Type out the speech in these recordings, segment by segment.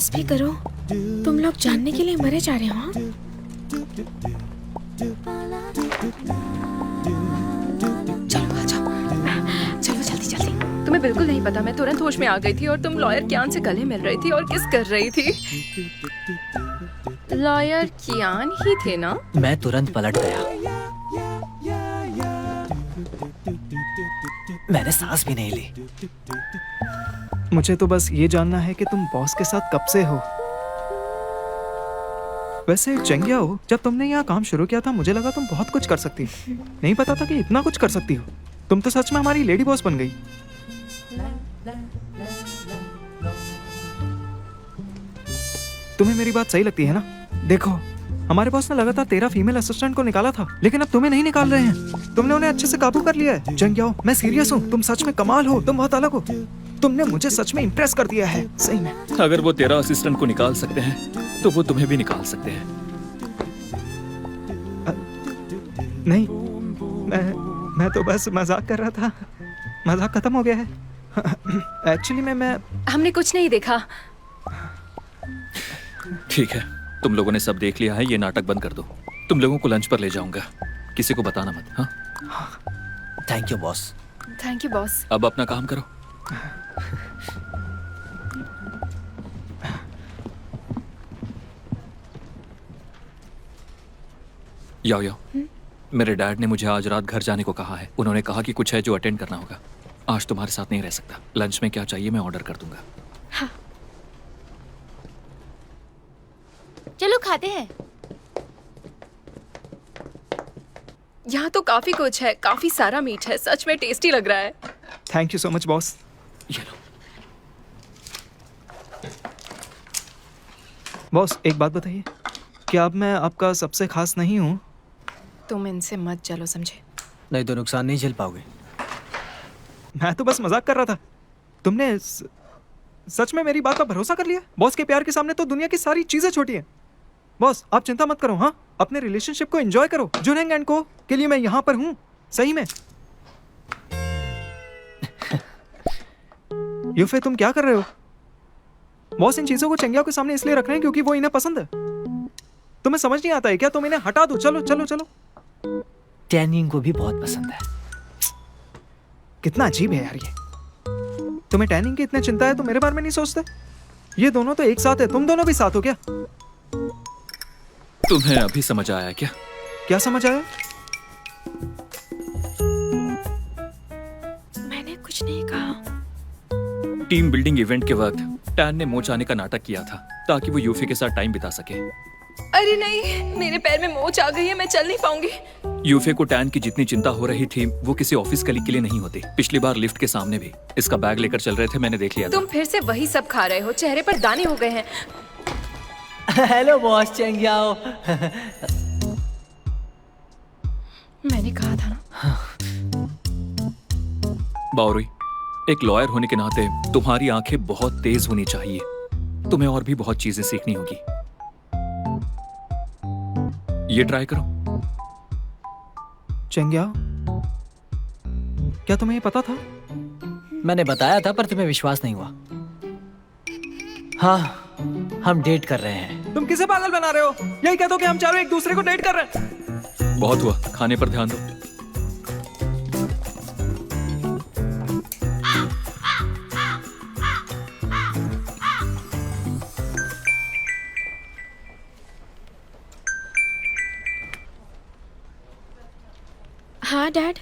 बस भी करो, तुम लोग जानने के लिए मरे जा रहे हो। हाँ? चलो आ जाओ, चलो जल्दी जल्दी। तुम्हें बिल्कुल नहीं पता, मैं तुरंत होश में आ गई थी और तुम लॉयर कियान से गले मिल रही थी और किस कर रही थी। लॉयर कियान ही थे ना? मैं तुरंत पलट गया। मैंने सांस भी नहीं ली। मुझे तो बस ये जानना है कि तुम बॉस के साथ कब से हो। वैसे चेंगिया हो, जब तुमने यहाँ काम शुरू किया था मुझे लगा तुम बहुत कुछ कर सकती हो। नहीं पता था कि इतना कुछ कर सकती हो। तुम तो सच में हमारी लेडी बॉस बन गई। तुम्हें मेरी बात सही लगती है ना? देखो, हमारे बॉस ने लगातार 13 फीमेल असिस्टेंट को निकाला था, लेकिन अब तुम्हें नहीं निकाल रहे हैं। तुमने उन्हें अच्छे से काबू कर लिया है। चेंगिया हो, मैं सीरियस हूँ। तुम सच में कमाल हो, तुम बहुत अलग हो। तुमने मुझे सच में इम्प्रेस कर दिया है, सही में। अगर वो 13 असिस्टेंट को निकाल सकते हैं तो वो तुम्हें भी निकाल सकते हैं। नहीं, मैं तो बस मजाक कर रहा था। मजाक खत्म हो गया है। एक्चुअली मैं हमने कुछ नहीं देखा। ठीक है, तुम लोगों ने सब देख लिया है, ये नाटक बंद कर दो। तुम लोगों को लंच पर ले जाऊंगा, किसी को बताना मत। हाँ, thank you boss. Thank you boss. अब अपना काम करो। याओ याओ, मेरे डैड ने मुझे आज रात घर जाने को कहा है। उन्होंने कहा कि कुछ है जो अटेंड करना होगा। आज तुम्हारे साथ नहीं रह सकता। लंच में क्या चाहिए मैं ऑर्डर कर दूंगा। हाँ। चलो खाते हैं। यहाँ तो काफी कुछ है, काफी सारा मीट है, सच में टेस्टी लग रहा है। Thank you so much boss. ये लो। बॉस, एक बात बताइए, क्या अब मैं आपका सबसे खास नहीं हूँ? तुम इनसे मत चलो, समझे? नहीं तो नुकसान नहीं झेल पाओगे। मैं तो बस मजाक कर रहा था। तुमने सच में मेरी बात पर भरोसा कर लिया? बॉस के प्यार के सामने तो दुनिया की सारी चीजें छोटी हैं। बॉस, आप चिंता मत करो। हाँ, अपने रिलेशनशिप को एंजॉय करो। जुनेंग एंड को के लिए मैं यहाँ पर हूँ, सही में। यूफे, तुम क्या कर रहे हो? बॉस इन चीजों को चेंगिया के सामने इसलिए रख रहे हैं क्योंकि वो इन्हें पसंद है। तुम्हें समझ नहीं आता है क्या? तुम इन्हें हटा दो। चलो चलो चलो। टैनिंग को भी बहुत पसंद है। कितना अजीब है यार ये। तुम्हें टैनिंग की इतनी चिंता है तो मेरे बारे में नहीं सोचते? ये दोनों तो एक साथ है। तुम दोनों भी साथ हो क्या? तुम्हें अभी समझ आया क्या? क्या समझ आया? मैंने कुछ नहीं कहा। टीम बिल्डिंग इवेंट के वक्त टैन ने मोच आने का नाटक किया था ताकि वो यूफी के साथ टाइम बिता सके। अरे नहीं, मेरे पैर में मोच आ गई है, मैं चल नहीं पाऊंगी। यूफे को टैन की जितनी चिंता हो रही थी वो किसी ऑफिस कलीग के लिए नहीं होती। पिछली बार लिफ्ट के सामने भी इसका बैग लेकर चल रहे थे, मैंने देख लिया था। तुम फिर से वही सब खा रहे हो, चेहरे पर दाने हो गए हैं। हेलो बॉस चेंगियाओ। मैंने कहा था ना। बावरुई, एक लॉयर होने के नाते तुम्हारी आंखें बहुत तेज होनी चाहिए। तुम्हें और भी बहुत चीजें सीखनी होगी। ये ट्राई करो। चेंगिया, क्या तुम्हें ये पता था? मैंने बताया था पर तुम्हें विश्वास नहीं हुआ। हाँ, हम डेट कर रहे हैं। तुम किसे पागल बना रहे हो? यही कह दो कि हम चारों एक दूसरे को डेट कर रहे हैं। बहुत हुआ, खाने पर ध्यान दो। हाँ डैड।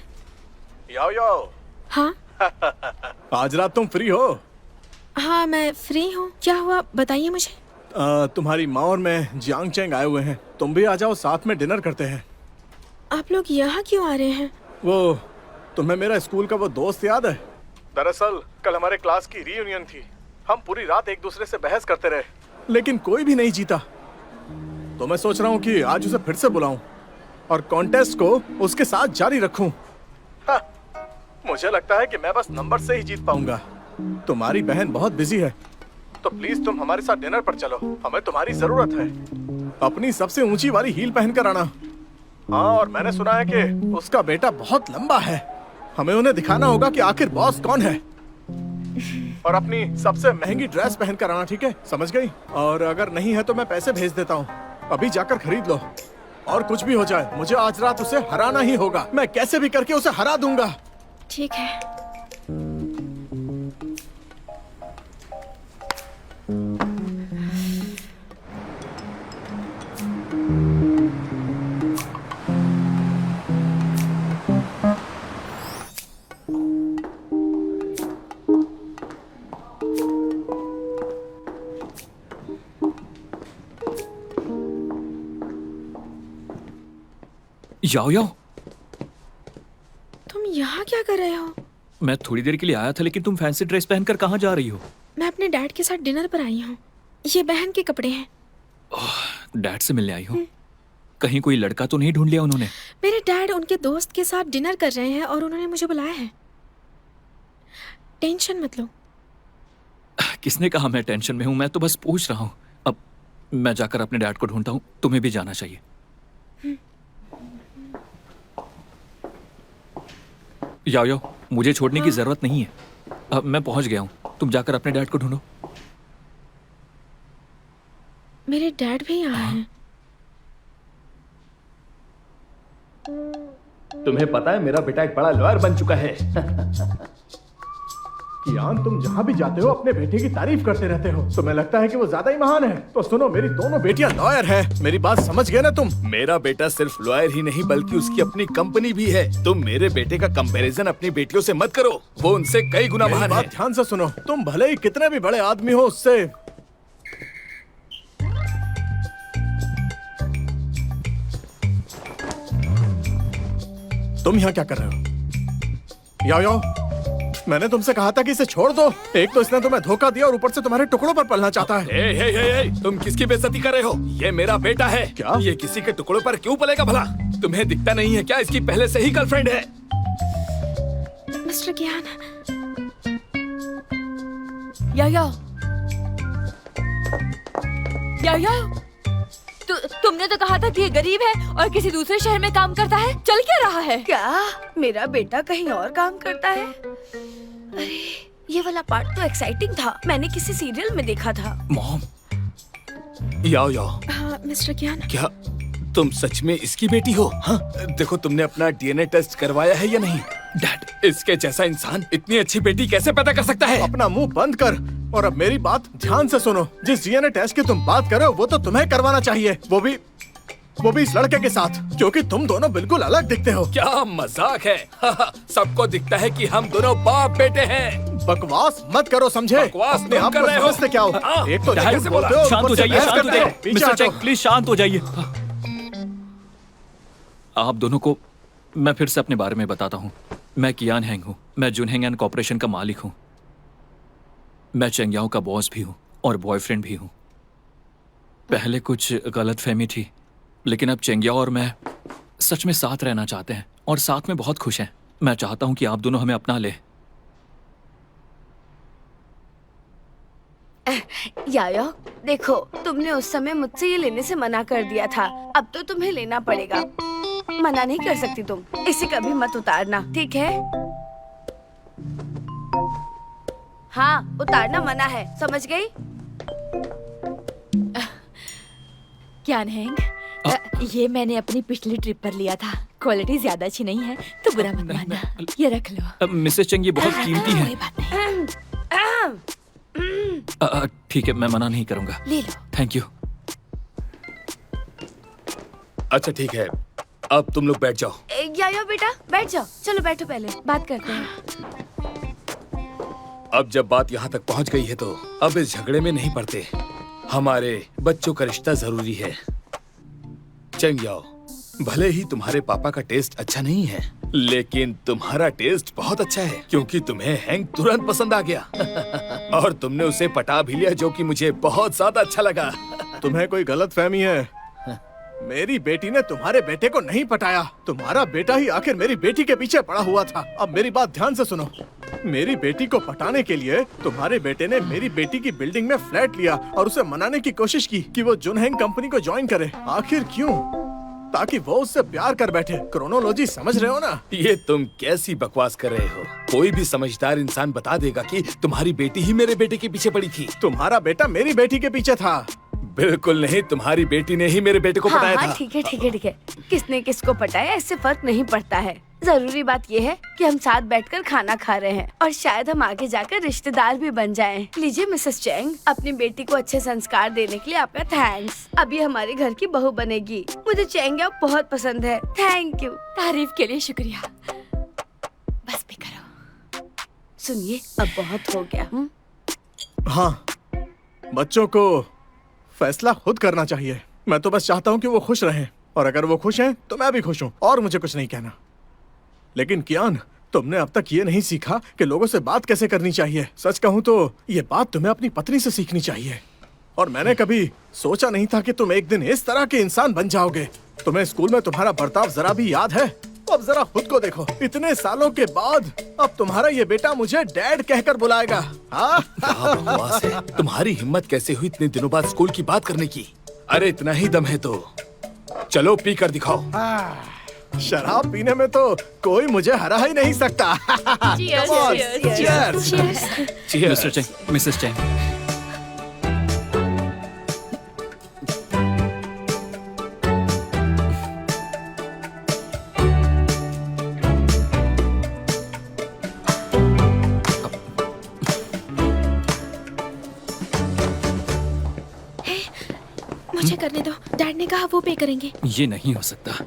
याओ याओ। हाँ आज रात तुम फ्री हो? हाँ, मैं फ्री हूँ। क्या हुआ बताइए मुझे। तुम्हारी माँ और मैं जियांग चेंग आए हुए हैं। तुम भी आ जाओ, साथ में डिनर करते हैं। आप लोग यहाँ क्यों आ रहे हैं? वो तुम्हें मेरा स्कूल का वो दोस्त याद है? दरअसल कल हमारे क्लास की रीयूनियन थी। हम पूरी रात एक दूसरे से बहस करते रहे लेकिन कोई भी नहीं जीता। तो मैं सोच रहा हूँ कि आज उसे फिर से बुलाऊं और कॉन्टेस्ट को उसके साथ जारी रखूं। हाँ, मुझे लगता है कि मैं बस नंबर से ही जीत पाऊंगा। तुम्हारी बहन बहुत बिजी है तो प्लीज तुम हमारे साथ डिनर पर चलो। हमें तुम्हारी जरूरत है। अपनी सबसे ऊंची वाली हील पहन कर आना। हाँ, और मैंने सुना है कि उसका बेटा बहुत लंबा है। हमें उन्हें दिखाना होगा कि आखिर बॉस कौन है। और अपनी सबसे महंगी ड्रेस पहन कर आना, ठीक है? समझ गई? और अगर नहीं है तो मैं पैसे भेज देता हूँ, अभी जाकर खरीद लो। और कुछ भी हो जाए, मुझे आज रात उसे हराना ही होगा। मैं कैसे भी करके उसे हरा दूंगा। ठीक है। याओ याओ, तुम यहाँ क्या कर रहे हो? मैं थोड़ी देर के लिए आया था, लेकिन तुम फैंसी ड्रेस पहनकर कहाँ जा रही हो? मैं अपने डैड के साथ डिनर पर आई हूँ। ये बहन के कपड़े हैं। डैड से मिलने आई हो? कहीं कोई लड़का तो नहीं ढूंढ लिया उन्होंने? मेरे डैड उनके दोस्त के साथ डिनर कर रहे हैं और उन्होंने मुझे बुलाया है। टेंशन मत लो। किसने कहा मैं टेंशन में हूँ? मैं तो बस पूछ रहा हूँ। अब मैं जाकर अपने डैड को ढूंढता हूँ, तुम्हें भी जाना चाहिए। याओ याओ, मुझे छोड़ने की जरूरत नहीं है। अब मैं पहुंच गया हूँ, तुम जाकर अपने डैड को ढूंढो। मेरे डैड भी यहाँ हैं। तुम्हें पता है मेरा बेटा एक बड़ा लॉयर बन चुका है। कियान, तुम जहाँ भी जाते हो अपने बेटे की तारीफ करते रहते हो। तुम्हें लगता है कि वो ज्यादा ही महान है। तो सुनो, मेरी दोनों बेटियां लॉयर हैं। मेरी बात समझ गए ना तुम? मेरा बेटा सिर्फ लॉयर ही नहीं बल्कि उसकी अपनी कंपनी भी है। तुम मेरे बेटे का कंपैरिजन अपनी बेटियों से मत करो, वो उनसे कई गुना महान है। ध्यान से सुनो, तुम भले ही कितने भी बड़े आदमी हो, उससे तुम यहाँ क्या कर रहे हो? याओ याओ, मैंने तुमसे कहा था कि इसे छोड़ दो। एक तो इसने तुम्हें धोखा दिया और ऊपर से तुम्हारे टुकड़ों पर पलना चाहता है। हे, तुम किसकी बेइज्जती कर रहे हो? ये मेरा बेटा है। क्या? ये किसी के टुकड़ों पर क्यों पलेगा भला? तुम्हें दिखता नहीं है क्या इसकी पहले से ही गर्लफ्रेंड है? मिस्टर कियान, तुमने तो कहा था कि ये गरीब है और किसी दूसरे शहर में काम करता है। चल क्या रहा है? क्या मेरा बेटा कहीं और काम करता है? अरे ये वाला पार्ट तो एक्साइटिंग था, मैंने किसी सीरियल में देखा था। मॉम, याओ याओ, हाँ मिस्टर कियान। क्या तुम सच में इसकी बेटी हो? हाँ, देखो तुमने अपना डीएनए टेस्ट करवाया है या नहीं? डैड, इसके जैसा इंसान इतनी अच्छी बेटी कैसे पैदा कर सकता है? अपना मुंह बंद कर और अब मेरी बात ध्यान से सुनो। जिस डीएनए टेस्ट की तुम बात कर रहे हो वो तो तुम्हें करवाना चाहिए, वो भी इस लड़के के साथ, क्योंकि तुम दोनों बिल्कुल अलग दिखते हो। क्या मजाक है? सबको दिखता है कि हम दोनों बाप बेटे हैं। बकवास मत करो, समझे? बकवास अपने तुम आप कर को रहे हो। समझते क्या हो? हाँ, एक तो डैड जैसे से बोलते बोला, हो, शांत हो ऊपर से जाइए, बहस शांत हो करते हो। जाइए। पीछे मिस्टर हटो। चेक, प्लीज शांत हो जाइए। आप दोनों को मैं फिर से अपने बारे में बताता हूँ। मैं कियान हैंग हूँ। मैं जुनहेंग एंड कॉर्पोरेशन का मालिक हूँ। मैं चेंगयाओ का बॉस भी हूँ और बॉयफ्रेंड भी हूँ। पहले कुछ गलतफहमी थी, लेकिन अब चेंगयाओ और मैं सच में साथ रहना चाहते हैं और साथ में बहुत खुश हैं। मैं चाहता हूँ कि आप दोनों हमें अपना ले। यायो, देखो तुमने उस समय मुझसे ये लेने से मना कर दिया था, अब तो तुम्हें लेना पड़ेगा। मना नहीं कर सकती तुम। इसे कभी मत उतारना, ठीक है? हाँ, उतारना मना है, समझ गई? क्या हैंग, ये मैंने अपनी पिछली ट्रिप पर लिया था। क्वालिटी ज्यादा अच्छी नहीं है तो बुरा मत मानना। ये रख लो। मिसेस चेंग, ये बहुत कीमती है। कोई बात नहीं। ठीक है, मैं मना नहीं करूंगा। ले लो। Thank you. अच्छा ठीक है, अब तुम लोग बैठ जाओ। यायो बेटा, बैठ जाओ। चलो बैठो, पहले बात करते हैं। अब जब बात यहाँ तक पहुँच गई है तो अब इस झगड़े में नहीं पड़ते। हमारे बच्चों का रिश्ता जरूरी है। चेंगयाओ, भले ही तुम्हारे पापा का टेस्ट अच्छा नहीं है, लेकिन तुम्हारा टेस्ट बहुत अच्छा है, क्योंकि तुम्हें हैंग तुरंत पसंद आ गया। और तुमने उसे पटा भी लिया, जो कि मुझे बहुत ज्यादा अच्छा लगा। तुम्हें कोई गलतफहमी है? मेरी बेटी ने तुम्हारे बेटे को नहीं पटाया। तुम्हारा बेटा ही आखिर मेरी बेटी के पीछे पड़ा हुआ था। अब मेरी बात ध्यान से सुनो। मेरी बेटी को पटाने के लिए तुम्हारे बेटे ने मेरी बेटी की बिल्डिंग में फ्लैट लिया और उसे मनाने की कोशिश की कि वो जुनहेंग कंपनी को ज्वाइन करे। आखिर क्यों? ताकि वो उससे प्यार कर बैठे। क्रोनोलॉजी समझ रहे हो ना? ये तुम कैसी बकवास कर रहे हो? कोई भी समझदार इंसान बता देगा कि तुम्हारी बेटी ही मेरे बेटे के पीछे पड़ी थी। तुम्हारा बेटा मेरी बेटी के पीछे था। बिल्कुल नहीं, तुम्हारी बेटी ने ही मेरे बेटे को पटाया हाँ था। ठीक है ठीक है ठीक है। किसने किसको पटाया इससे फर्क नहीं पड़ता है। जरूरी बात ये है कि हम साथ बैठकर खाना खा रहे हैं और शायद हम आगे जाकर रिश्तेदार भी बन जाएं। लीजिए मिसेस चैंग, अपनी बेटी को अच्छे संस्कार देने के लिए आपका थैंक्स। अब ये हमारे घर की बहू बनेगी। मुझे चैंग याओ बहुत पसंद है। Thank you. तारीफ के लिए शुक्रिया। बस भी करो। सुनिए, अब बहुत हो गया। हाँ, बच्चों को फैसला खुद करना चाहिए। मैं तो बस चाहता हूँ कि वो खुश रहें, और अगर वो खुश हैं तो मैं भी खुश हूँ, और मुझे कुछ नहीं कहना। लेकिन कियान, तुमने अब तक ये नहीं सीखा कि लोगों से बात कैसे करनी चाहिए। सच कहूँ तो ये बात तुम्हें अपनी पत्नी से सीखनी चाहिए। और मैंने कभी सोचा नहीं था कि तुम एक दिन इस तरह के इंसान बन जाओगे। तुम्हें स्कूल में तुम्हारा बर्ताव जरा भी याद है? अब जरा खुद को देखो, इतने सालों के बाद अब तुम्हारा ये बेटा मुझे डैड कहकर बुलाएगा। हाँ? क्या बकवास है? तुम्हारी हिम्मत कैसे हुई इतने दिनों बाद स्कूल की बात करने की? अरे इतना ही दम है तो चलो पी कर दिखाओ। शराब पीने में तो कोई मुझे हरा ही नहीं सकता। Cheers, Come on, cheers, cheers. Cheers. Mr Chang, Mrs Chang, मुझे करने दो। डैड ने कहा वो पे करेंगे। ये नहीं हो सकता।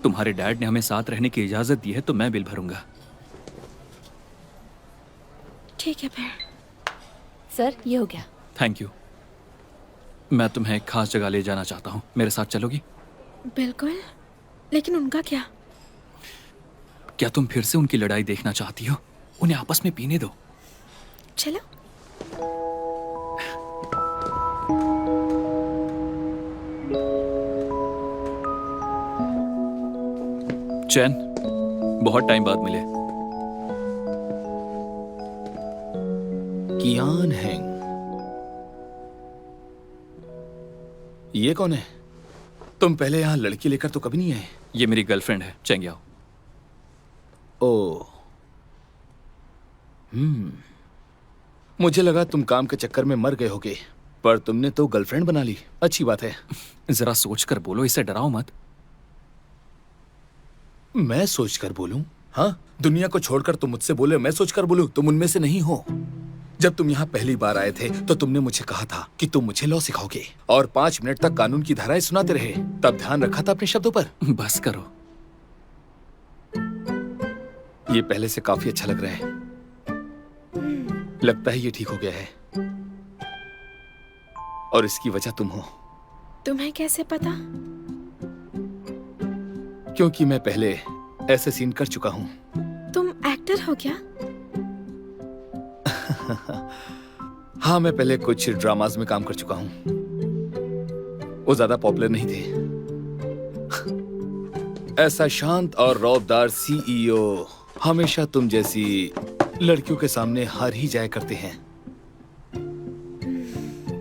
तुम्हारे डैड ने हमें साथ रहने की इजाजत दी है तो मैं बिल भरूंगा। ठीक है फिर। सर, ये हो गया। Thank you. मैं तुम्हें एक खास जगह ले जाना चाहता हूँ, मेरे साथ चलोगी? बिल्कुल, लेकिन उनका क्या? क्या तुम फिर से उनकी लड़ाई देखना चाहती हो? उन्हें आपस में पीने दो। चलो। चैन, बहुत टाइम बाद मिले। कियान हैंग, ये कौन है? तुम पहले यहाँ लड़की लेकर तो कभी नहीं आए। ये मेरी गर्लफ्रेंड है, चैंग याओ। ओ, मुझे लगा तुम काम के चक्कर में मर गए होगे, पर तुमने तो गर्लफ्रेंड बना ली। अच्छी बात है। जरा सोच कर बोलो, इसे डराओ मत। मैं सोच कर बोलूं? हाँ, दुनिया को छोड़कर तुम मुझसे बोले मैं सोच कर बोलूं? तुम उनमें से नहीं हो। जब तुम यहाँ पहली बार आए थे तो तुमने मुझे कहा था कि तुम मुझे लॉ सिखाओगे और 5 मिनट तक कानून की धाराएं सुनाते रहे। तब ध्यान रखा था अपने शब्दों पर? बस करो। ये पहले से काफी अच्छा लग रहा है। लगता है ये ठीक हो गया है, और इसकी वजह तुम हो। तुम्हें कैसे पता? क्योंकि मैं पहले ऐसे सीन कर चुका हूं। तुम एक्टर हो क्या? हाँ, मैं पहले कुछ ड्रामाज में काम कर चुका हूं। वो ज्यादा पॉपुलर नहीं थे। ऐसा शांत और रौबदार सीईओ हमेशा तुम जैसी लड़कियों के सामने हार ही जाया करते हैं।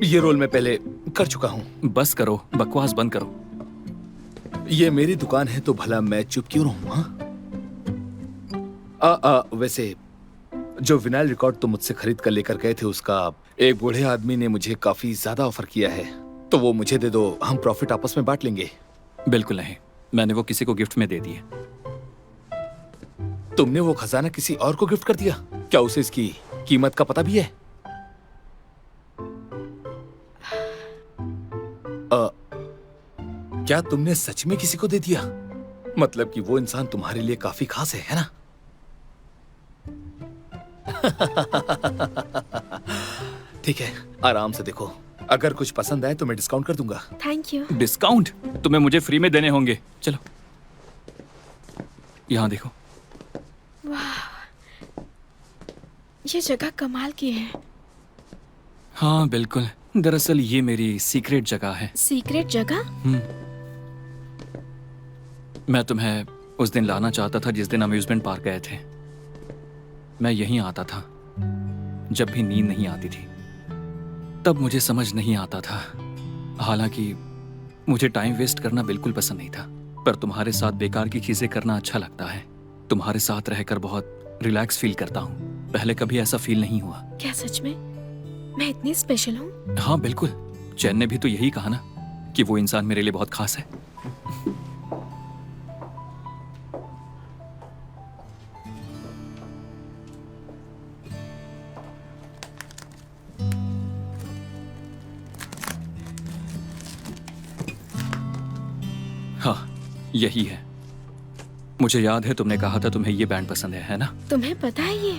ये रोल मैं पहले कर चुका हूं। बस करो, बकवास बंद करो। ये मेरी दुकान है तो भला मैं चुप क्यों रहूं? हाँ, वैसे जो विनाइल रिकॉर्ड तुम मुझसे खरीद कर लेकर गए थे, उसका एक बूढ़े आदमी ने मुझे काफी ज्यादा ऑफर किया है, तो वो मुझे दे दो, हम प्रॉफिट आपस में बांट लेंगे। बिल्कुल नहीं, मैंने वो किसी को गिफ्ट में दे दिए। तुमने वो खजाना किसी और को गिफ्ट कर दिया? क्या उसे इसकी कीमत का पता भी है? क्या तुमने सच में किसी को दे दिया? मतलब कि वो इंसान तुम्हारे लिए काफी खास है ना? ठीक है, आराम से देखो। अगर कुछ पसंद आए तो मैं डिस्काउंट कर दूंगा। Thank you. डिस्काउंट तुम्हें मुझे फ्री में देने होंगे। चलो, यहाँ देखो। ये जगह कमाल की है। हाँ बिल्कुल, दरअसल ये मेरी सीक्रेट जगह है। सीक्रेट जगह? मैं तुम्हें उस दिन लाना चाहता था जिस दिन अम्यूजमेंट पार्क गए थे। मैं यहीं आता था जब भी नींद नहीं आती थी। तब मुझे समझ नहीं आता था, हालांकि मुझे टाइम वेस्ट करना बिल्कुल पसंद नहीं था। पर तुम्हारे साथ बेकार की चीजें करना अच्छा लगता है। तुम्हारे साथ रहकर बहुत रिलैक्स फील करता हूँ। पहले कभी ऐसा फील नहीं हुआ। क्या सच में मैं इतनी स्पेशल हूँ? हाँ बिल्कुल, चैन ने भी तो यही कहा ना कि वो इंसान मेरे लिए बहुत खास है। हाँ यही है। मुझे याद है तुमने कहा था तुम्हें ये बैंड पसंद है ना? तुम्हें पता है ये?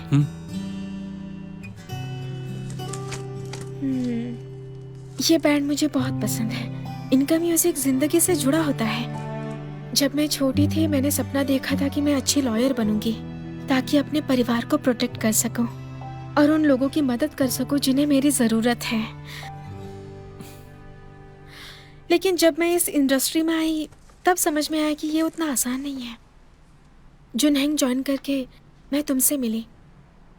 ये बैंड मुझे बहुत पसंद है। इनका म्यूजिक जिंदगी से जुड़ा होता है। जब मैं छोटी थी मैंने सपना देखा था कि मैं अच्छी लॉयर बनूंगी ताकि अपने परिवार को प्रोटेक्ट कर सकूं और उन लोगों की मदद कर सकूं जिन्हें मेरी जरूरत है। लेकिन जब मैं इस इंडस्ट्री में आई तब समझ में आया कि ये उतना आसान नहीं है। जुनहेंग ज्वाइन करके मैं तुमसे मिली।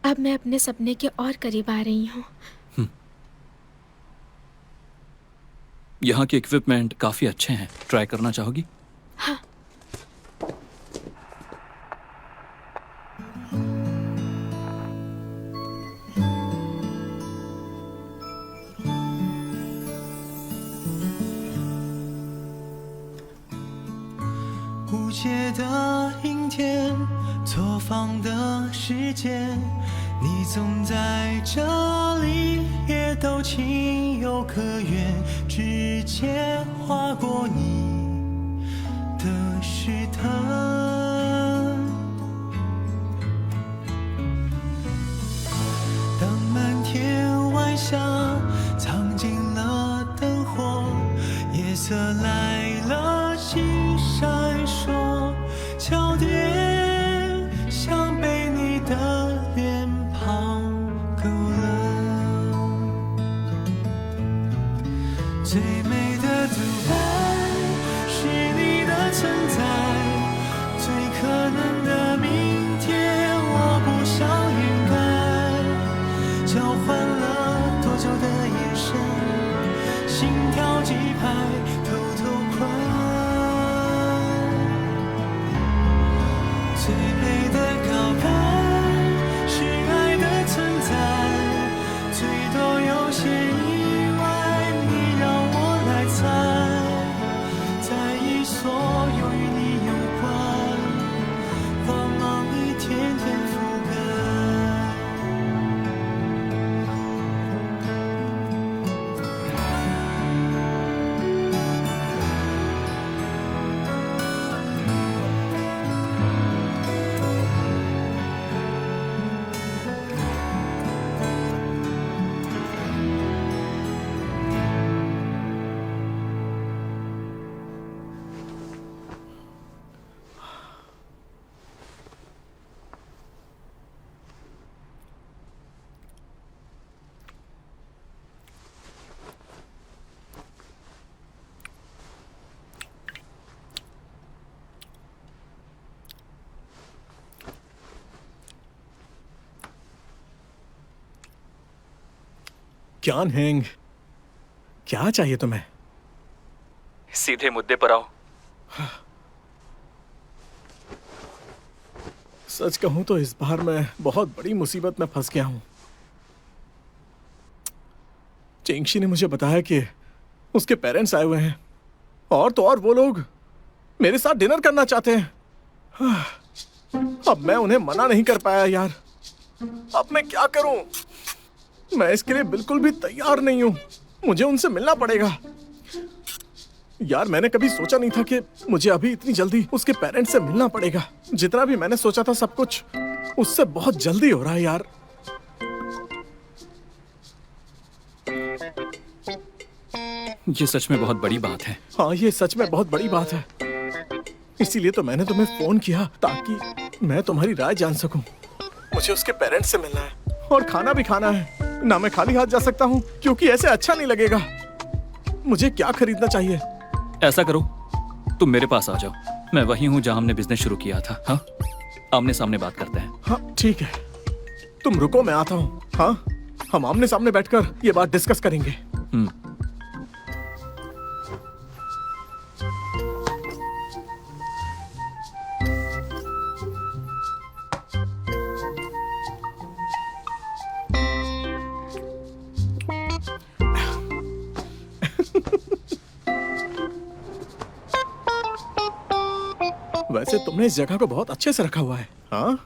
अब मैं अपने सपने के और करीब आ रही हूँ। यहाँ के इक्विपमेंट काफी अच्छे हैं, ट्राई करना चाहोगी? हाँ।无解的阴天，错放的时间，你总在这里，也都情有可原，直接划过你的石头。当满天晚霞藏进了灯火，夜色来了，星闪烁，焦点像被你的脸庞勾勒。最美的独白是你的存在，最可能的明天我不想掩盖。交换了多久的眼神，心跳几拍，偷偷快。最美的告白是爱的存在，最多有些意外，你让我来猜，在意所有与你有关，光芒一天天覆盖。क्या हैंग, क्या चाहिए तुम्हें? सीधे मुद्दे पर आओ। सच कहूं तो इस बार मैं बहुत बड़ी मुसीबत में फंस गया हूं। चेंगशी ने मुझे बताया कि उसके पेरेंट्स आए हुए हैं और तो और वो लोग मेरे साथ डिनर करना चाहते हैं। अब मैं उन्हें मना नहीं कर पाया यार। अब मैं क्या करूं? मैं इसके लिए बिल्कुल भी तैयार नहीं हूं। मुझे उनसे मिलना पड़ेगा। यार मैंने कभी सोचा नहीं था कि मुझे अभी इतनी जल्दी उसके पेरेंट्स से मिलना पड़ेगा। जितना भी मैंने सोचा था सब कुछ उससे बहुत जल्दी हो रहा है यार। ये सच में बहुत बड़ी बात है। हाँ ये सच में बहुत बड़ी बात है। इसीलिए तो मैंने तुम्हें फोन किया ताकि मैं तुम्हारी राय जान सकूं। मुझे उसके पेरेंट्स से मिलना है और खाना भी खाना है। ना मैं खाली हाथ जा सकता हूँ क्योंकि ऐसे अच्छा नहीं लगेगा। मुझे क्या खरीदना चाहिए? ऐसा करो, तुम मेरे पास आ जाओ। मैं वही हूँ जहाँ हमने बिजनेस शुरू किया था। हाँ, आमने सामने बात करते हैं। हाँ ठीक है, तुम रुको मैं आता हूँ। हाँ, हम आमने सामने बैठकर ये बात डिस्कस करेंगे। से तुमने इस जगह को बहुत अच्छे से रखा हुआ है। हाँ,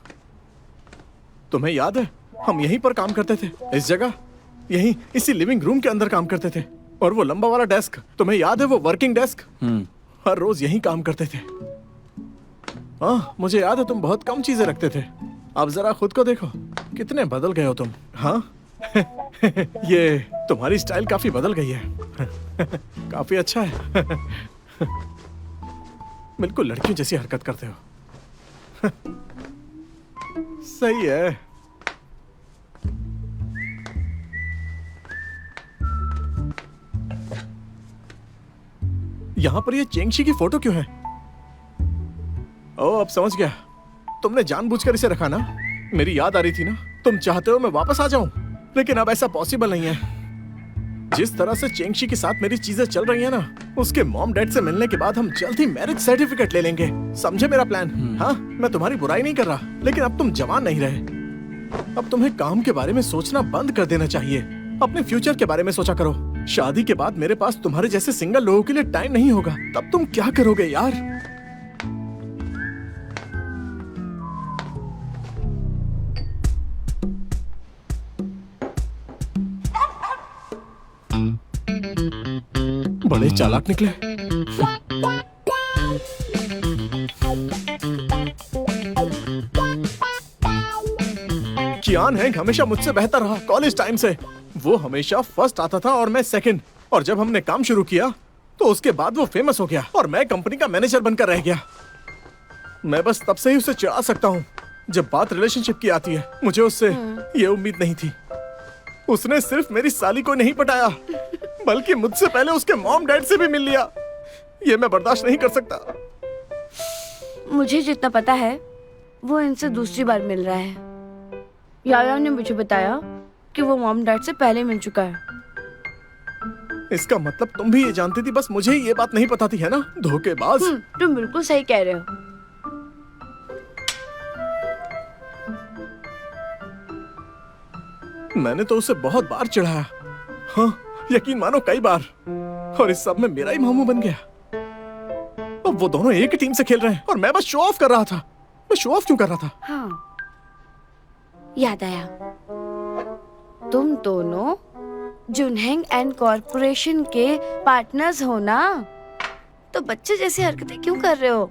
तुम्हें याद है हम यहीं पर काम करते थे, इस जगह, यहीं इसी लिविंग रूम के अंदर काम करते थे। और वो लंबा वाला डेस्क, तुम्हें याद है वो वर्किंग डेस्क? हर रोज यहीं काम करते थे। हाँ, मुझे याद है तुम बहुत कम चीजें रखते थे। अब जरा खुद को देखो, कितने बदल गए हो तुम। हाँ ये तुम्हारी स्टाइल काफी बदल गई है। काफी अच्छा है। बिल्कुल लड़कियों जैसी हरकत करते हो। सही है। यहां पर ये चेंगशी की फोटो क्यों है? ओ, अब समझ गया। तुमने जानबूझकर इसे रखा ना? मेरी याद आ रही थी ना, तुम चाहते हो मैं वापस आ जाऊं, लेकिन अब ऐसा पॉसिबल नहीं है। जिस तरह से चेंगशी के साथ मेरी चीजें चल रही है ना, उसके मॉम डैड से मिलने के बाद हम जल्द ही मैरिज सर्टिफिकेट ले लेंगे। समझे मेरा प्लान? हाँ, मैं तुम्हारी बुराई नहीं कर रहा, लेकिन अब तुम जवान नहीं रहे। अब तुम्हें काम के बारे में सोचना बंद कर देना चाहिए। अपने फ्यूचर के बारे में सोचा करो। शादी के बाद मेरे पास तुम्हारे जैसे सिंगल लोगों के लिए टाइम नहीं होगा। तब तुम क्या करोगे यार? बड़े चालाक निकले। कियान हैंग हमेशा मुझसे बेहतर रहा कॉलेज टाइम से। वो हमेशा फर्स्ट आता था और मैं सेकंड। और जब हमने काम शुरू किया तो उसके बाद वो फेमस हो गया और मैं कंपनी का मैनेजर बनकर रह गया। मैं बस तब से ही उसे चिढ़ा सकता हूँ जब बात रिलेशनशिप की आती है। मुझे उससे ये उम्मीद नहीं थी। उसने सिर्फ मेरी साली को नहीं पटाया, बल्कि मुझसे पहले उसके मॉम डैड से भी मिल लिया। ये मैं बर्दाश्त नहीं कर सकता। मुझे जितना पता है वो इनसे दूसरी बार मिल रहा है। याया ने मुझे बताया कि वो मॉम डैड से पहले मिल चुका है। इसका मतलब तुम भी ये जानती थी, बस मुझे ही ये बात नहीं पता थी, है ना? धोखेबाज। तुम बिल्कुल सही कह रहे हो। मैंने तो उसे बहुत बार चिढ़ाया। हाँ, यकीन मानो कई बार। और इस सब में मेरा ही मामू बन गया। अब वो दोनों एक ही टीम से खेल रहे हैं और मैं बस शो ऑफ कर रहा था। मैं शो ऑफ क्यों कर रहा था? हाँ, याद आया। तुम दोनों जुनहेंग एंड कॉर्पोरेशन के पार्टनर्स हो ना, तो बच्चे जैसी हरकतें क्यों कर रहे हो?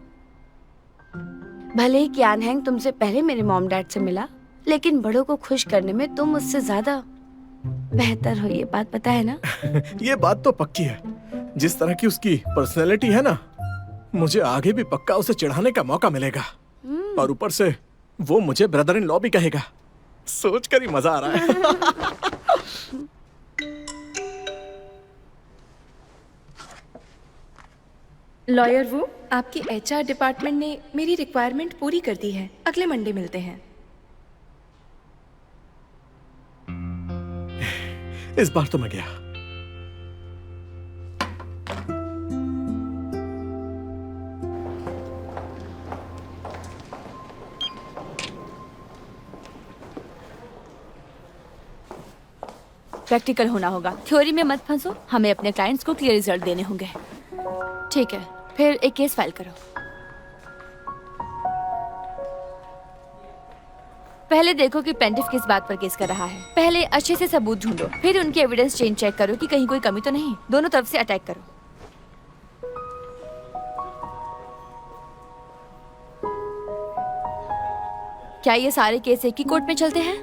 भले ही कियान हैंग तुमसे पहले मेरे मॉम डैड से मिला, लेकिन बड़ों को खुश करने में तुम उससे ज्यादा बेहतर हो, ये बात पता है ना? ये बात तो पक्की है। जिस तरह की उसकी पर्सनैलिटी है ना, मुझे आगे भी पक्का उसे चिढ़ाने का मौका मिलेगा। और ऊपर से वो मुझे ब्रदर इन लॉ भी कहेगा। सोचकर ही मजा आ रहा है। लॉयर वो आपकी एचआर डिपार्टमेंट ने मेरी रिक्वायरमेंट पूरी कर दी है। अगले मंडे मिलते हैं। इस बार तो मैं गया। प्रैक्टिकल होना होगा। थ्योरी में मत फंसो। हमें अपने क्लाइंट्स को क्लियर रिजल्ट देने होंगे। ठीक है, फिर एक केस फाइल करो। पहले देखो कि प्लेंटिफ किस बात पर केस कर रहा है। पहले अच्छे से सबूत ढूंढो, फिर उनके एविडेंस चेन चेक करो कि कहीं कोई कमी तो नहीं। दोनों तरफ से अटैक करो। क्या ये सारे केस एक ही कोर्ट में चलते हैं?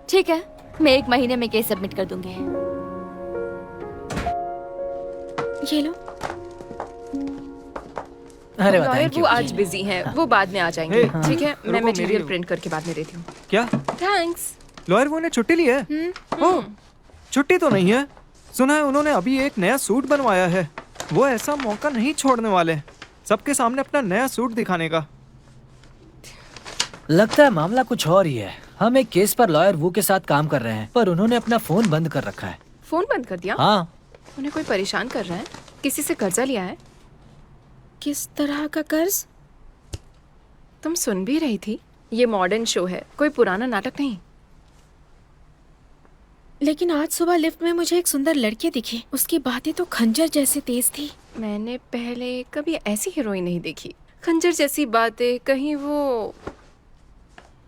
ठीक है, मैं 1 महीने में केस सबमिट कर दूंगी। ये लो। अरे वाह, लॉयर थैंक वो यू। आज बिजी हैं, वो बाद में आ जाएंगे। हाँ। ठीक है, मैं रुको, मटेरियल मेरी- प्रिंट करके बाद में देती हूँ। क्या थैंक्स। लॉयर वो ने छुट्टी ली है? ओह, छुट्टी तो नहीं है। सुना है उन्होंने अभी एक नया सूट बनवाया है। वो ऐसा मौका नहीं छोड़ने वाले, सबके सामने अपना नया सूट दिखाने का। लगता है मामला कुछ और ही है। हम एक केस पर लॉयर वू के साथ काम कर रहे हैं, पर उन्होंने अपना फोन बंद कर रखा है। फोन बंद कर दिया? हाँ, उन्हें कोई परेशान कर रहा है? किसी से कर्जा लिया है? किस तरह का कर्ज? तुम सुन भी रही थी? ये मॉडर्न शो है, कोई पुराना नाटक नहीं। लेकिन आज सुबह लिफ्ट में मुझे एक सुंदर लड़की दिखी। उसकी बातें तो खंजर जैसे तेज थी। मैंने पहले कभी ऐसी हीरोइन नहीं देखी, खंजर जैसी बातें, कहीं वो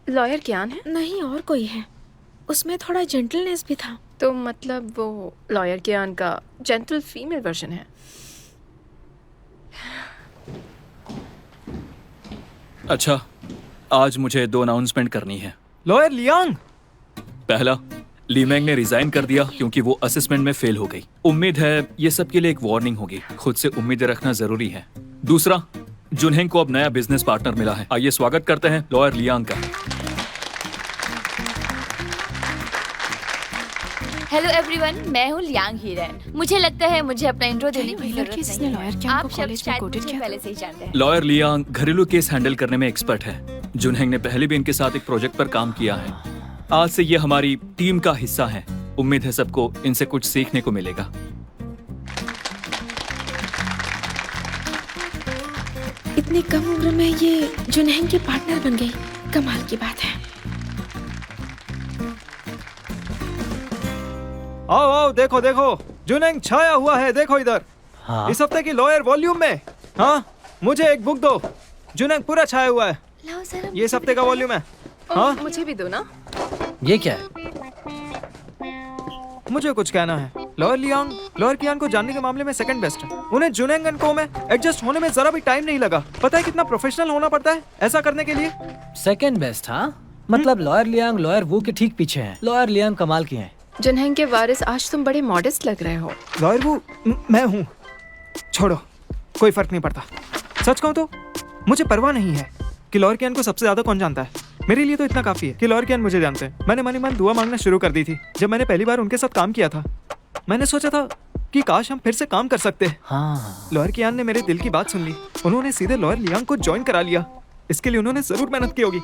लॉयर कियान है? नहीं, और कोई है। उसमें थोड़ा जेंटलनेस भी था। तो मतलब वो लॉयर कियान का जेंटल फीमेल वर्जन है। अच्छा, आज मुझे 2 अनाउंसमेंट करनी है। लॉयर लियांग, पहला, लीमेंग ने रिजाइन कर दिया क्योंकि वो असेसमेंट में फेल हो गई। उम्मीद है ये सबके लिए एक वार्निंग होगी। खुद से उम्मीदें रखना जरूरी है। दूसरा, जुनहेंग को अब नया बिजनेस पार्टनर मिला है। आइए स्वागत करते हैं लॉयर लियांग का। हेलो एवरीवन, मैं हूँ लियांग हीरेन। मुझे लगता है मुझे अपना इंट्रो देने की जरूरत नहीं है। आप सब शायद मुझे पहले से ही जानते हैं। लॉयर लियांग घरेलू केस हैंडल करने में एक्सपर्ट है। जुनहेंग ने पहले भी इनके साथ एक प्रोजेक्ट पर काम किया है। आज से ये हमारी टीम का हिस्सा है। उम्मीद है सबको इनसे कुछ सीखने को मिलेगा। इतनी कम उम्र में ये जुनहेंग की पार्टनर बन गई, कमाल की बात है। आओ आओ, देखो देखो, जुनहेंग छाया हुआ है, देखो इधर। हाँ। इस हफ्ते की लॉयर वॉल्यूम में। हाँ, मुझे एक बुक दो। जुनहेंग पूरा छाया हुआ है। लाओ जरा, ये इस हफ्ते का वॉल्यूम है। हाँ, मुझे भी दो ना। ये क्या है? मुझे कुछ कहना है। लॉयर लियांग लॉयर कियान को जानने के मामले में सेकंड बेस्ट है। उन्हें जुनहेंग एंड को में एडजस्ट होने में जरा भी टाइम नहीं लगा। पता है कितना प्रोफेशनल होना पड़ता है ऐसा करने के लिए। Second best? हाँ, मतलब लॉयर लियांग लॉयर वू के ठीक पीछे हैं। लॉयर लियांग कमाल की हैं। जुनहेंग के वारिस, आज तुम बड़े मॉडेस्ट लग रहे हो। लॉयर वो मैं हूँ। छोड़ो, कोई फर्क नहीं पड़ता। सच कहूँ तो मुझे परवाह नहीं है कि लॉयर कियान को सबसे ज्यादा कौन जानता है। मेरे लिए तो इतना काफी है कि लॉयर कियान मुझे जानते हैं। मैंने मनी मन दुआ मांगना शुरू कर दी थी जब मैंने पहली बार उनके साथ काम किया था। मैंने सोचा था कि काश हम फिर से काम कर सकते हैं। हाँ। लॉयर कियान ने मेरे दिल की बात सुन ली। उन्होंने सीधे लॉयर लियांग को ज्वाइन करा लिया। इसके लिए उन्होंने जरूर मेहनत की होगी।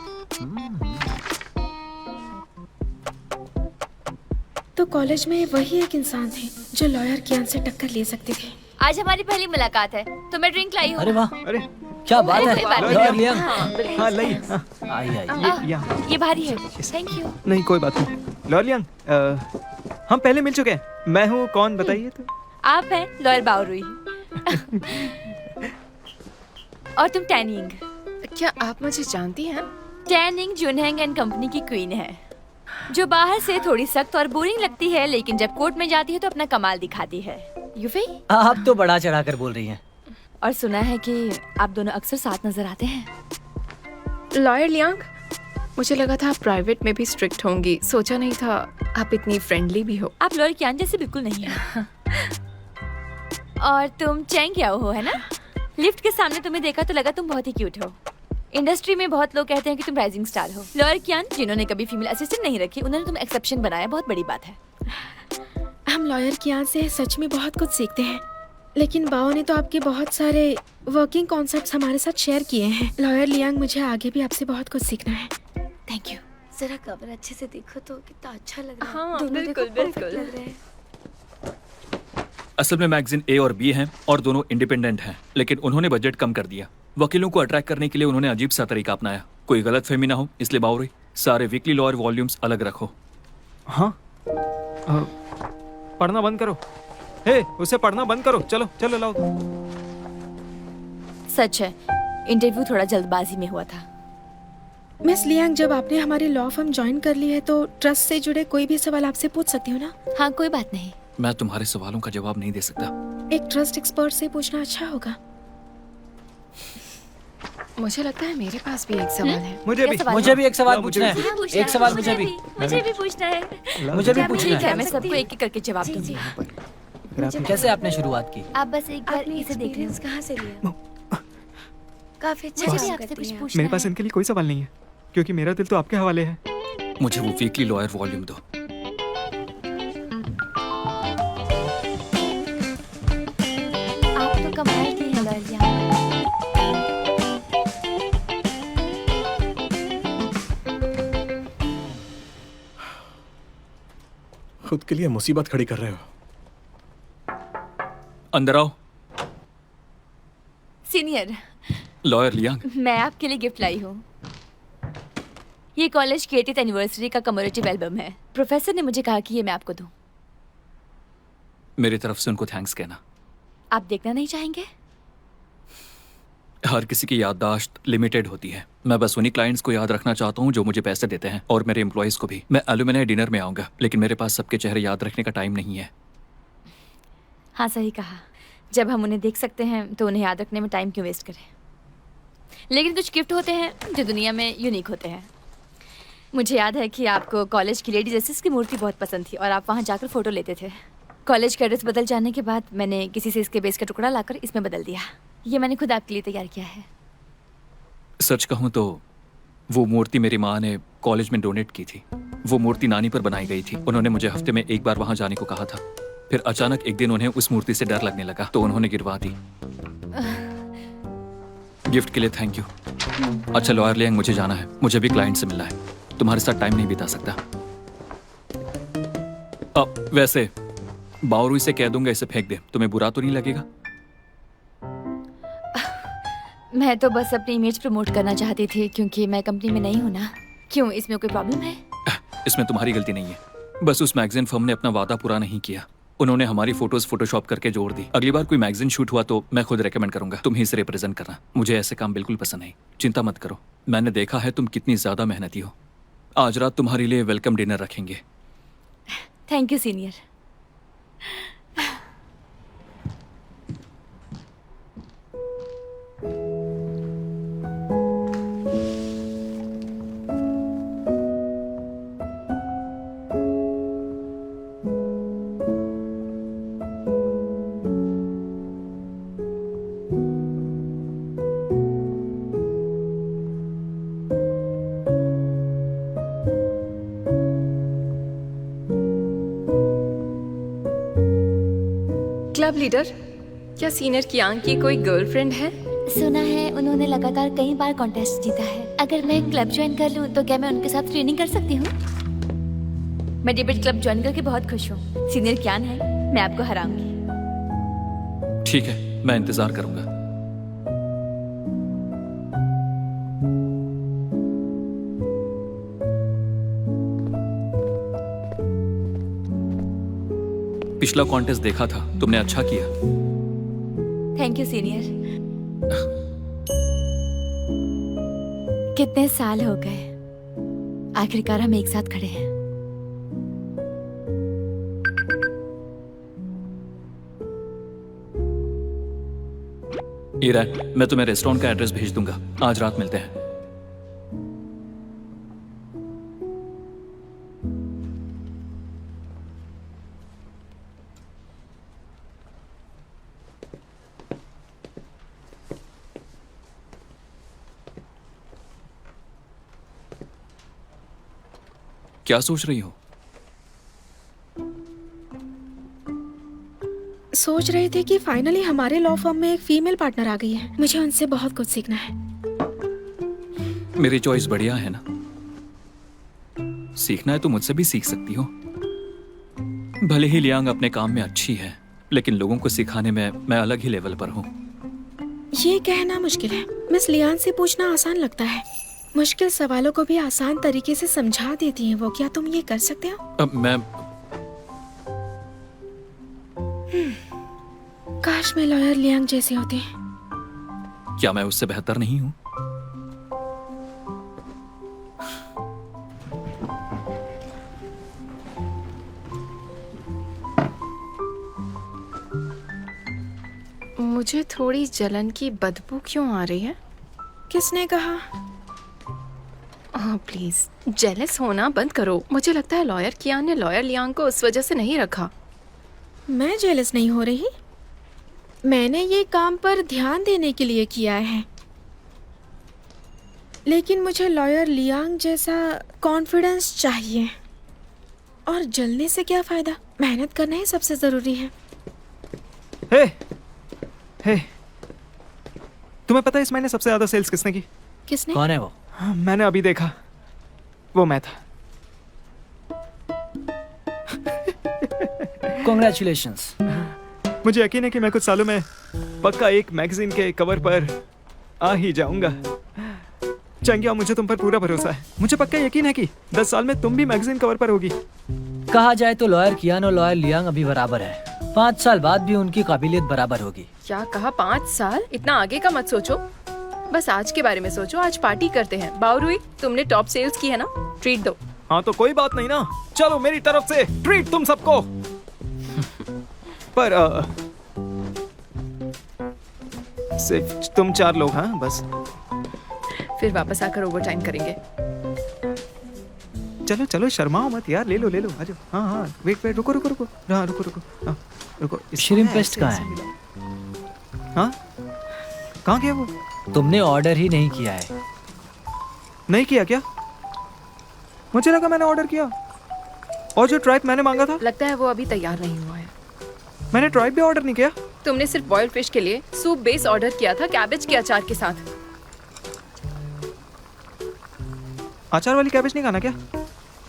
तो कॉलेज में वही एक इंसान थे जो लॉयर कियान से टक्कर ले सकते थे। आज हमारी पहली मुलाकात है तो मैं ड्रिंक लाई हूँ। अरे वाह, अरे क्या बात है। कोई बात नहीं। लॉयर लियांग, हाँ लई। हाँ, आइए आइए। ये भारी है। Thank you. नहीं कोई बात नहीं। लॉयर लियांग, हम पहले मिल चुके हैं। मैं हूँ कौन बताइए तो। आप हैं लॉयर बाओरुई और तुम टैनिंग। क्या आप मुझे जानती हैं? टैनिंग जुनहेंग एंड कंपनी की क्वीन है, जो बाहर से थोड़ी सख्त और बोरिंग लगती है, लेकिन जब कोर्ट में जाती है तो अपना कमाल दिखाती है। यूफी, आप तो बड़ा चढ़ाकर बोल रही हैं। और सुना है कि आप दोनों अक्सर साथ नजर आते हैं। लॉयर लियांग, मुझे लगा था आप प्राइवेट में भी स्ट्रिक्ट होंगी। सोचा नहीं था आप इतनी फ्रेंडली भी हो। आप लॉयर कियान जैसे बिल्कुल नहीं है। और तुम चैंग याओ हो, है ना? लिफ्ट के सामने तुम्हें देखा तो लगा तुम बहुत ही क्यूट हो। इंडस्ट्री में बहुत लोग कहते हैं कि तुम राइजिंग स्टार हो। लॉयर कियान, जिन्होंने कभी फीमेल असिस्टेंट नहीं रखी, उन्होंने तुम एक्सेप्शन बनाया, बहुत बड़ी बात है। हम लॉयर कियान से सच में बहुत कुछ सीखते हैं, लेकिन बाओ ने तो आपके बहुत सारे वर्किंग कॉन्सेप्ट्स हमारे साथ शेयर किए हैं। लॉयर लियांग, मुझे आगे भी आपसे बहुत कुछ सीखना है। Thank you. जरा कवर अच्छे से देखो तो कितना अच्छा लग रहा है। हाँ, दोनों बिल्कुल, देखो perfect बिल्कुल। लग रहे हैं। असल में मैगजीन ए और बी हैं और दोनों इंडिपेंडेंट हैं, लेकिन उन्होंने बजट कम कर दिया। वकीलों को अट्रैक्ट करने के लिए उन्होंने अजीब सा तरीका अपनाया। कोई गलतफहमी ना हो इसलिए बाउरी, सारे वीकली लॉयर वॉल्यूम्स अलग रखो। हाँ, पढ़ना बंद करो। हे, उसे पढ़ना बंद करो। चलो चलो लाओ। सच है, इंटरव्यू थोड़ा जल्दबाजी में हुआ था। मिस लियांग, जब आपने हमारी लॉ फर्म ज्वाइन कर ली है तो ट्रस्ट से जुड़े कोई भी सवाल आपसे पूछ सकती हूँ ना? हाँ, कोई बात नहीं। मैं तुम्हारे सवालों का जवाब नहीं दे सकता। एक ट्रस्ट एक्सपर्ट से पूछना अच्छा होगा। मुझे लगता है मेरे पास भी एक सवाल है। मुझे भी। क्या सवाल? मुझे भी एक सवाल मुझे पूछना भी। है। पूछना एक है। सवाल मुझे भी। मुझे भी पूछना है। मुझे भी ठीक पूछना है, है। मैं सबको एक एक करके जवाब दूंगी। कैसे आपने शुरुआत की? आप बस एक बार आपने इसे देख लो। एक्सपीरियंस कहाँ से लिया? काफी अच्छा मुझे भी काम आपसे करती कुछ हैं। पूछना मेरे पास है। इनके लिए कोई सवाल नहीं है क्योंकि मेरा दिल तो आपके हवाले है। मुझे वो वीकली लॉयर वॉल्यूम दो। आप तो कमाल की हैं लॉयर लियांग। खुद के लिए मुसीबत खड़ी कर रहे हो। अंदर आओ। सीनियर, लॉयर लियांग, मैं आपके लिए गिफ्ट लाई हूँ। ये कॉलेज की 80th एनिवर्सरी का कमेमोरेटिव एल्बम है। प्रोफेसर ने मुझे कहा कि ये मैं आपको दूं। मेरी तरफ से उनको थैंक्स कहना। आप देखना नहीं चाहेंगे? हर किसी की याददाश्त लिमिटेड होती है। मैं बस उन्हीं क्लाइंट्स को याद रखना चाहता हूँ जो मुझे पैसे देते हैं, और मेरे एम्प्लॉयज़ को भी। मैं एल्यूमिनाई डिनर में आऊँगा, लेकिन मेरे पास सबके चेहरे याद रखने का टाइम नहीं है। हाँ सही कहा, जब हम उन्हें देख सकते हैं तो उन्हें याद रखने में टाइम क्यों वेस्ट करें। लेकिन कुछ गिफ्ट होते हैं जो दुनिया में यूनिक होते हैं। मुझे याद है कि आपको कॉलेज की लेडी जस्टिस की मूर्ति बहुत पसंद थी और आप वहाँ जाकर फ़ोटो लेते थे। कॉलेज का एड्रेस बदल जाने के बाद मैंने किसी से इसके बेस का टुकड़ा लाकर इसमें बदल दिया। ये मैंने खुद आपके लिए तैयार किया है। सच कहूँ तो वो मूर्ति मेरी माँ ने कॉलेज में डोनेट की थी। वो मूर्ति नानी पर बनाई गई थी। उन्होंने मुझे हफ्ते में एक बार वहाँ जाने को कहा था। फिर अचानक एक दिन उन्हें उस मूर्ति से डर लगने लगा तो उन्होंने गिरवा दी। गिफ्ट के लिए थैंक यू। अच्छा लॉयर लियांग, मुझे जाना है, मुझे भी क्लाइंट से मिलना है। तुम्हारे साथ टाइम नहीं बिता सकता। अब वैसे बावरू से कह दूंगा इसे फेंक दे, तुम्हें बुरा तो नहीं लगेगा? मैं तो बस अपनी इमेज प्रमोट करना चाहती थी क्योंकि मैं कंपनी में नहीं हूँ ना। क्यों, इसमें कोई प्रॉब्लम है? इसमें तुम्हारी गलती नहीं है, बस उस मैगजीन फर्म ने अपना वादा पूरा नहीं किया। उन्होंने हमारी फोटोज फोटोशॉप करके जोड़ दी। अगली बार कोई मैगजीन शूट हुआ तो मैं खुद रेकमेंड करूंगा, तुम ही इसे रिप्रेजेंट करना। मुझे ऐसे काम बिल्कुल पसंद नहीं। चिंता मत करो, मैंने देखा है तुम कितनी ज्यादा मेहनती हो। आज रात तुम्हारे लिए वेलकम डिनर रखेंगे। Thank you senior. Club leader, क्या सीनियर कियांग की कोई गर्लफ्रेंड है? सुना है उन्होंने लगातार कई बार कॉन्टेस्ट जीता है। अगर मैं क्लब ज्वाइन कर लूं तो क्या मैं उनके साथ ट्रेनिंग कर सकती हूँ? मैं डिबेट क्लब ज्वाइन करके बहुत खुश हूँ। सीनियर कियान है, मैं आपको हराऊंगी। ठीक है, मैं इंतजार करूंगा। पिछला कॉन्टेस्ट देखा था, तुमने अच्छा किया। Thank you senior. कितने साल हो गए, आखिरकार हम एक साथ खड़े हैं। ईरा, मैं तुम्हें रेस्टोरेंट का एड्रेस भेज दूंगा। आज रात मिलते हैं। क्या सोच रही हो? सोच रहे थे कि फाइनली हमारे लॉ फर्म में एक फीमेल पार्टनर आ गई है। मुझे उनसे बहुत कुछ सीखना है। मेरी चॉइस बढ़िया है ना? सीखना है तो मुझसे भी सीख सकती हो। भले ही लियांग अपने काम में अच्छी है, लेकिन लोगों को सिखाने में मैं अलग ही लेवल पर हूँ। ये कहना मुश्किल है। मिस लियान से पूछना आसान लगता है, मुश्किल सवालों को भी आसान तरीके से समझा देती हैं वो। क्या तुम ये कर सकते हो? अब मैं काश मैं लॉयर लियांग जैसे होते। क्या मैं उससे बेहतर नहीं हूँ? मुझे थोड़ी जलन की बदबू क्यों आ रही है? किसने कहा? प्लीज जेलस होना बंद करो। मुझे लगता है लॉयर कियान ने लॉयर लियांग को उस वजह से नहीं रखा। मैं जेलस नहीं हो रही। मैंने ये काम पर ध्यान देने के लिए किया है, लेकिन मुझे लॉयर लियांग जैसा कॉन्फिडेंस चाहिए। और जलने से क्या फायदा? मेहनत करना ही सबसे जरूरी है। हे, हे, तुम्हें पता है इस महीने सबसे ज्यादा सेल्स किसने की? किसने? कौन है वो? मैंने अभी देखा, वो मैं था। Congratulations. मुझे यकीन है कि मैं कुछ सालों में पक्का एक मैगजीन के कवर पर आ ही जाऊंगा। चंगिया, मुझे तुम पर पूरा भरोसा है। मुझे पक्का यकीन है कि 10 साल में तुम भी मैगजीन कवर पर होगी। कहा जाए तो लॉयर कियान और लॉयर लियांग अभी बराबर है। 5 साल बाद भी उनकी काबिलियत बराबर होगी। क्या कहा? 5 साल? इतना आगे का मत सोचो। बस आज के बारे में सोचो, आज पार्टी करते हैं। बावरुई, तुमने टॉप सेल्स की है ना, ट्रीट दो। हाँ तो कोई बात नहीं ना, चलो मेरी तरफ से ट्रीट तुम सबको। पर सिर्फ तुम 4 लोग, हाँ बस। फिर वापस आकर ओवर टाइम करेंगे। चलो चलो शर्माओ मत यार, ले लो आ जाओ। हाँ हाँ वेट रुको हाँ रुको हाँ रुको। श्रिम्प पेस्ट कहाँ है? हाँ कहाँ गया वो? तुमने ऑर्डर ही नहीं किया है। नहीं किया क्या? मुझे लगा मैंने ऑर्डर किया। और जो ट्राइप मैंने मांगा था, लगता है वो अभी तैयार नहीं हुआ है। मैंने ट्राइप भी ऑर्डर नहीं किया। तुमने सिर्फ बॉइल्ड फिश के लिए सूप बेस ऑर्डर किया था, कैबेज के अचार के साथ। अचार वाली कैबेज नहीं खाना क्या?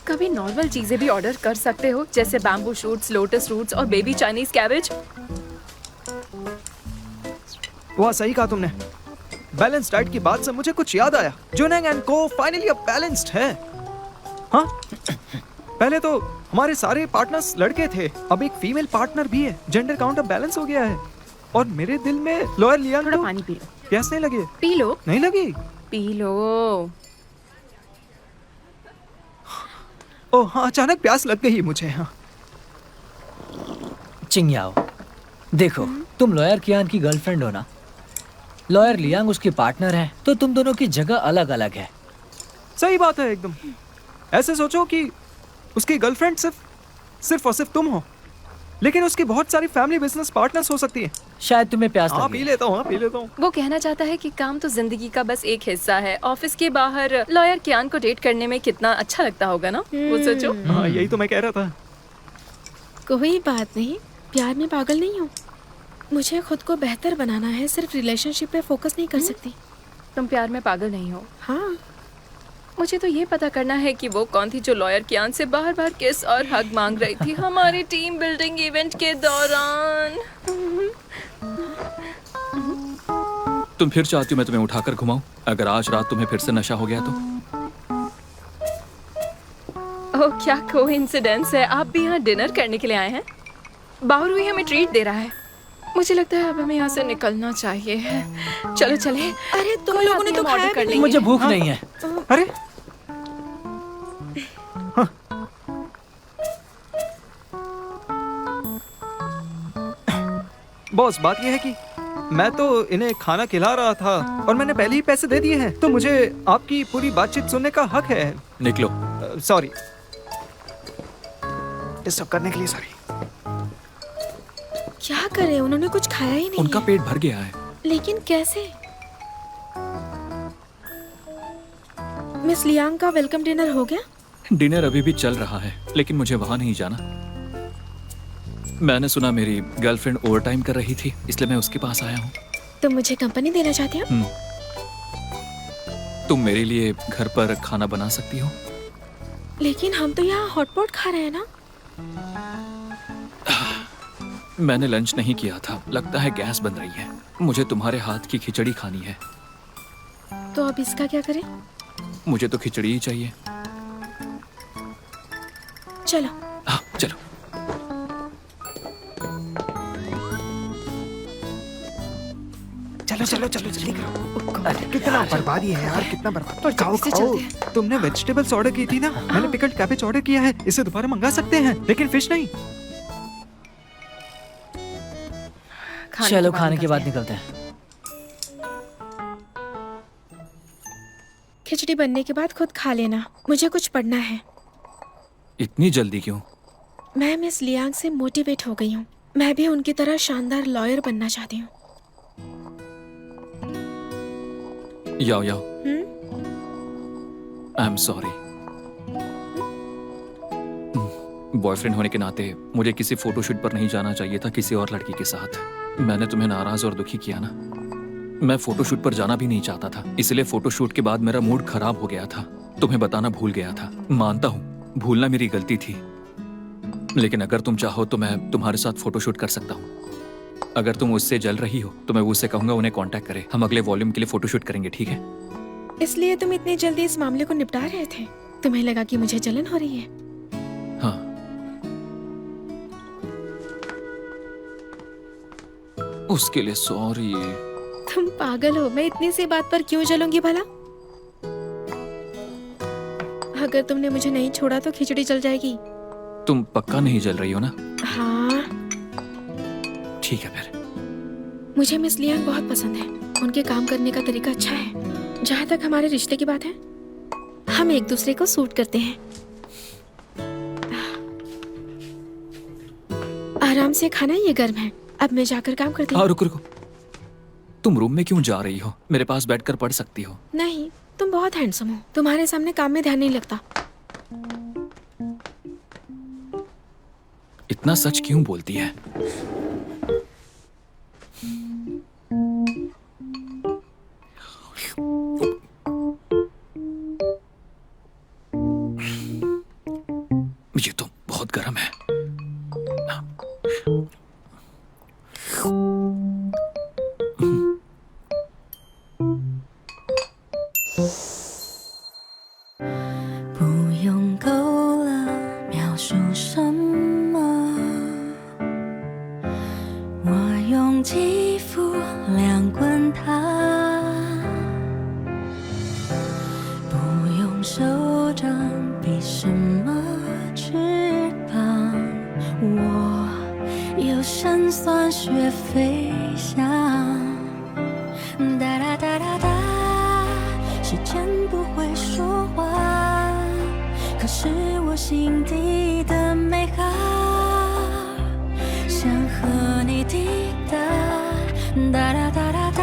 कभी नॉर्मल चीजें भी ऑर्डर कर सकते हो, जैसे बैम्बू शूट्स, लोटस रूट्स और बेबी चाइनीज कैबेज। वाह सही कहा तुमने। बैलेंस डाइट की बात से मुझे कुछ याद आया। जुनैंग एंड को फाइनली अब बैलेंस्ड है। हाँ पहले तो हमारे सारे पार्टनर्स लड़के थे, अब एक फीमेल पार्टनर भी है। जेंडर काउंट अब बैलेंस हो गया है। और मेरे दिल में लॉयर लियांग थोड़ा को पानी पी लो। प्यास नहीं लगी? P low. नहीं लगी? P low. ओह हाँ, अचानक प्यास लग गई मुझे। हाँ चिंगयाओ, देखो तुम लॉयर कियान की गर्लफ्रेंड हो ना, लॉयर लियांग उसकी पार्टनर है, तो तुम दोनों की जगह अलग अलग है। सही बात है एकदम। ऐसे सोचो कि उसकी गर्लफ्रेंड सिर्फ और सिर्फ तुम हो, लेकिन उसकी बहुत सारी फैमिली बिजनेस पार्टनर्स हो सकती है। शायद तुम्हें प्यास हाँ लगी। पी लेता हूँ। वो कहना चाहता है कि काम तो जिंदगी का बस एक हिस्सा है। ऑफिस के बाहर लॉयर कियान को डेट करने में कितना अच्छा लगता होगा ना, वो सोचो। हाँ यही तो मैं कह रहा था। कोई बात नहीं, प्यार में पागल नहीं हूँ। मुझे खुद को बेहतर बनाना है, सिर्फ रिलेशनशिप पे फोकस नहीं कर सकती। तुम प्यार में पागल नहीं हो। हाँ मुझे तो ये पता करना है कि वो कौन थी जो लॉयर कियान से बार बार किस और हग मांग रही थी हमारी टीम बिल्डिंग इवेंट के दौरान। तुम फिर चाहती हो मैं तुम्हें उठाकर घुमाऊं? अगर आज रात तुम्हें फिर से नशा हो गया तो? ओह क्या कोइंसिडेंस है, आप भी यहाँ डिनर करने के लिए आए हैं। बावरुई हमें ट्रीट दे रहा है। मुझे लगता है अब हमें यहाँ से निकलना चाहिए। चलो चले। अरे तुम लोगों ने तो खाया भी नहीं। मुझे भूख नहीं है। अरे हाँ। बॉस बात यह है कि मैं तो इन्हें खाना खिला रहा था और मैंने पहले ही पैसे दे दिए हैं, तो मुझे आपकी पूरी बातचीत सुनने का हक है। निकलो। सॉरी, डिस्टर्ब करने के लिए सॉरी। क्या करे, उन्होंने कुछ खाया ही नहीं। उनका पेट भर गया है। लेकिन कैसे? मिस लियांग का वेलकम डिनर हो गया? डिनर अभी भी चल रहा है, लेकिन मुझे वहां नहीं जाना। मैंने सुना मेरी गर्लफ्रेंड ओवरटाइम कर रही थी, इसलिए मैं उसके पास आया हूँ। तुम मुझे कंपनी देना चाहते हो? तुम मेरे लिए घर पर खाना बना सकती हो? लेकिन हम तो यहाँ हॉटपॉट खा रहे हैं ना। मैंने लंच नहीं किया था, लगता है गैस बन रही है। मुझे तुम्हारे हाथ की खिचड़ी खानी है। तो अब इसका क्या करें? मुझे तो खिचड़ी ही चाहिए। चलो। हाँ चलो। चलो जल्दी करो। कितना बर्बादी है यार, कितना बर्बाद। और खाओ जल्दी से खाओ। चलते हैं। तुमने वेजिटेबल्स ऑर्डर की थी ना, मैंने पिकल्ड कैबेज ऑर्डर किया है। इसे दोबारा मंगा सकते हैं, लेकिन फिश नहीं। चलो खाने के बाद निकलते हैं। खिचड़ी बनने के बाद खुद खा लेना, मुझे कुछ पढ़ना है। इतनी जल्दी क्यों? मैं मिस लियांग से मोटिवेट हो गई हूँ। मैं भी उनकी तरह शानदार लॉयर बनना चाहती हूँ। याओ आई एम सॉरी। बॉयफ्रेंड होने के नाते मुझे किसी फोटोशूट पर नहीं जाना चाहिए था किसी और लड़की के साथ। मैंने तुम्हें नाराज और दुखी किया ना। मैं फोटोशूट पर जाना भी नहीं चाहता था, इसलिए फोटोशूट के बाद मेरा मूड खराब हो गया था। तुम्हें बताना भूल गया था। मानता हूँ भूलना मेरी गलती थी, लेकिन अगर तुम चाहो तो मैं तुम्हारे साथ फोटोशूट कर सकता हूँ। अगर तुम उससे जल रही हो तो मैं उससे कहूंगा उन्हें कांटेक्ट करे। हम अगले वॉल्यूम के लिए फोटोशूट करेंगे, ठीक है? इसलिए तुम इतनी जल्दी इस मामले को निपटा रहे थे? तुम्हें लगा कि मुझे जलन हो रही है? हाँ। उसके लिए सॉरी। तुम पागल हो, मैं इतनी सी बात पर क्यों जलूंगी भला? अगर तुमने मुझे नहीं छोड़ा तो खिचड़ी जल जाएगी। तुम पक्का नहीं जल रही हो ना? हाँ, ठीक है फिर। मुझे मिस लियांग बहुत पसंद है। उनके काम करने का तरीका अच्छा है। जहाँ तक हमारे रिश्ते की बात है, हम एक दूसरे को सूट करते हैं। आराम से खाना, ये गर्म है। अब मैं जाकर काम करती हूँ। रुको रुको, तुम रूम में क्यों जा रही हो? मेरे पास बैठकर पढ़ सकती हो। नहीं, तुम बहुत हैंडसम हो। तुम्हारे सामने काम में ध्यान नहीं लगता। इतना सच क्यों बोलती है? ये तो बहुत गर्म है।不用够了描述什么，我用肌肤量滚它，不用手掌比什么翅膀，我有神算学飞翔，哒哒哒哒哒，时间不会说话，可是我心底的美好，想和你抵达，哒哒哒哒哒，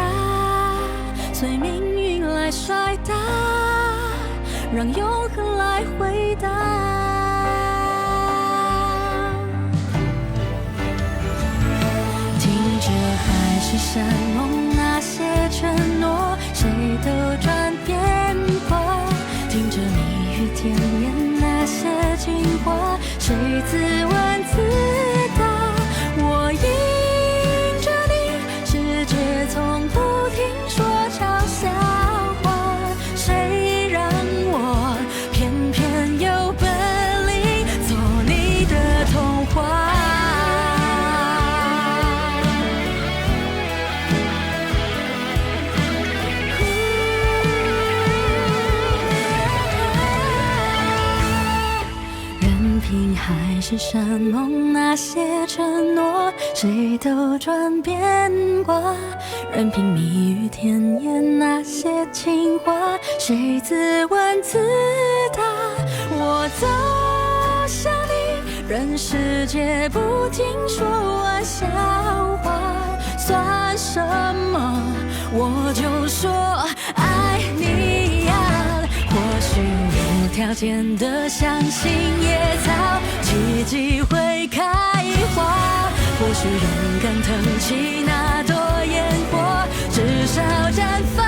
随命运来甩打，让永恒来回答。听着海誓山盟那些承诺，谁都转变过，听着蜜语甜言那些情话，谁自问自答。我迎着你，世界从不停说悄笑话，谁让我偏偏有本领做你的童话。任凭海誓山盟那些承诺，谁都转变过，任凭蜜语甜言那些情话，谁自问自答。我走向你，任世界不停说玩笑话，算什么？我就说爱你呀。或许无条件的相信野草，奇迹会开花。或许勇敢腾起那朵烟火，至少绽放。